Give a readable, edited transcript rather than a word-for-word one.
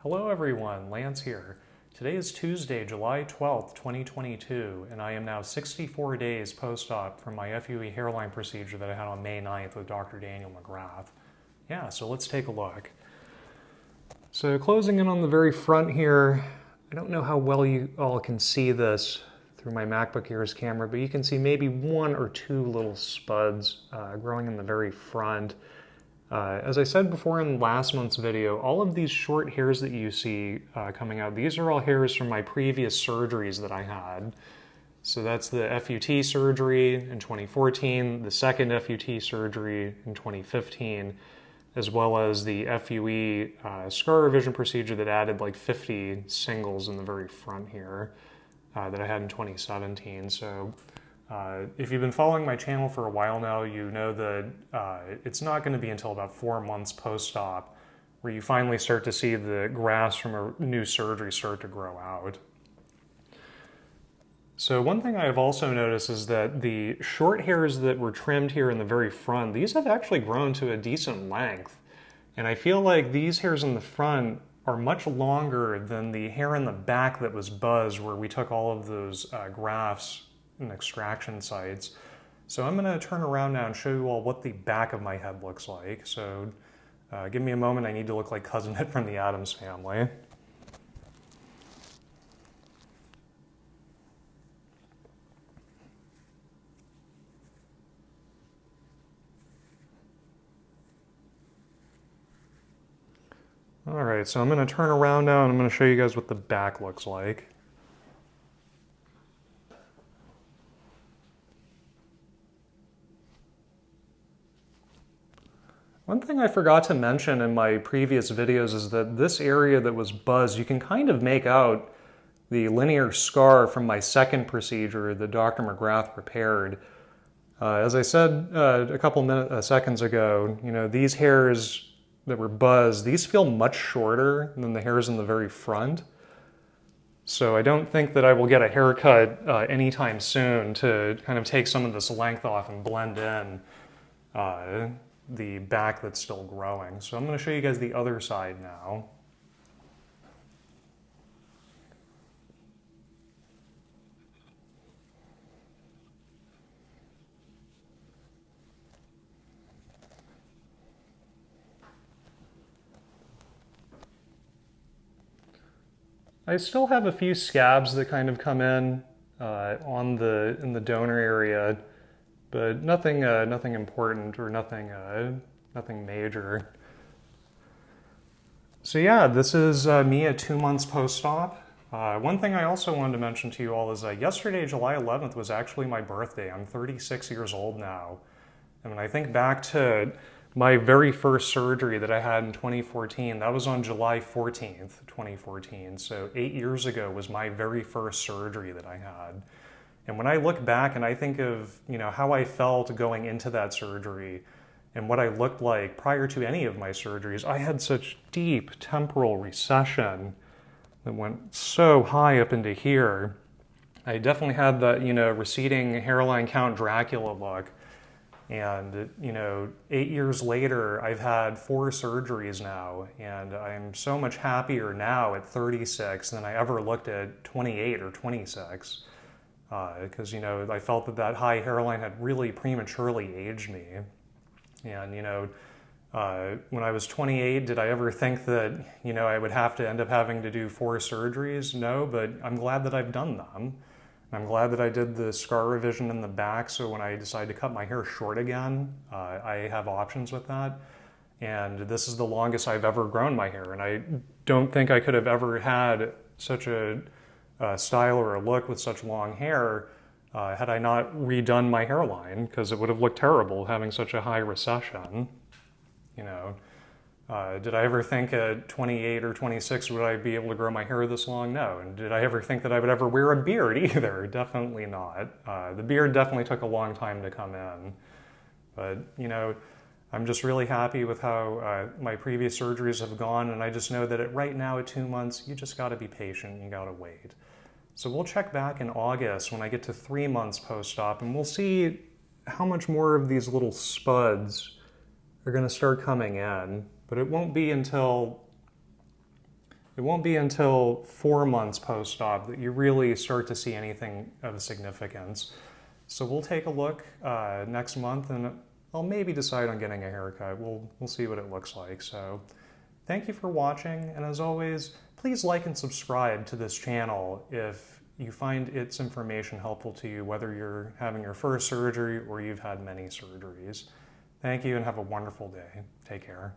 Hello everyone, Lance here. Today is Tuesday, July 12th, 2022, and I am now 64 days post-op from my FUE hairline procedure that I had on May 9th with Dr. Daniel McGrath. Yeah, so let's take a look. So closing in on the very front here, I don't know how well you all can see this through my MacBook Air's camera, but you can see maybe one or two little spuds growing in the very front. As I said before in last month's video, all of these short hairs that you see coming out, these are all hairs from my previous surgeries that I had. So that's the FUT surgery in 2014, the second FUT surgery in 2015, as well as the FUE scar revision procedure that added like 50 singles in the very front here that I had in 2017. So if you've been following my channel for a while now, you know that it's not going to be until about 4 months post-op where you finally start to see the grafts from a new surgery start to grow out. So one thing I have also noticed is that the short hairs that were trimmed here in the very front, these have actually grown to a decent length. And I feel like these hairs in the front are much longer than the hair in the back that was buzzed, where we took all of those grafts and extraction sites. So I'm going to turn around now and show you all what the back of my head looks like. So give me a moment, I need to look like Cousin It from the Addams Family. All right, so I'm going to turn around now and I'm going to show you guys what the back looks like. One thing I forgot to mention in my previous videos is that this area that was buzzed, you can kind of make out the linear scar from my second procedure that Dr. McGrath prepared. As I said a couple seconds ago, you know, these hairs that were buzzed, these feel much shorter than the hairs in the very front. So I don't think that I will get a haircut anytime soon to kind of take some of this length off and blend in the back that's still growing. So I'm going to show you guys the other side now. I still have a few scabs that kind of come in in the donor area, but nothing important or nothing major. So yeah, this is me at 2 months post-op. One thing I also wanted to mention to you all is yesterday, July 11th, was actually my birthday. I'm 36 years old now. And when I think back to my very first surgery that I had in 2014, that was on July 14th, 2014. So 8 years ago was my very first surgery that I had. And when I look back and I think of, you know, how I felt going into that surgery and what I looked like prior to any of my surgeries, I had such deep temporal recession that went so high up into here. I definitely had that, you know, receding hairline Count Dracula look. And, you know, 8 years later, I've had 4 surgeries now, and I'm so much happier now at 36 than I ever looked at 28 or 26. Because, you know, I felt that that high hairline had really prematurely aged me. And, you know, when I was 28, did I ever think that, you know, I would have to end up having to do 4 surgeries? No, but I'm glad that I've done them. I'm glad that I did the scar revision in the back, so when I decide to cut my hair short again, I have options with that. And this is the longest I've ever grown my hair, and I don't think I could have ever had such a style or a look with such long hair had I not redone my hairline, because it would have looked terrible having such a high recession. You know, did I ever think at 28 or 26 would I be able to grow my hair this long? No. And did I ever think that I would ever wear a beard either? Definitely not. The beard definitely took a long time to come in. But, you know, I'm just really happy with how my previous surgeries have gone, and I just know that right now at 2 months, you just got to be patient, you got to wait. So we'll check back in August when I get to 3 months post-op, and we'll see how much more of these little spuds are going to start coming in. But it won't be until It won't be until 4 months post-op that you really start to see anything of significance. So we'll take a look next month, and I'll maybe decide on getting a haircut. We'll see what it looks like. So thank you for watching, and as always, please like and subscribe to this channel if you find its information helpful to you, whether you're having your first surgery or you've had many surgeries. Thank you and have a wonderful day. Take care.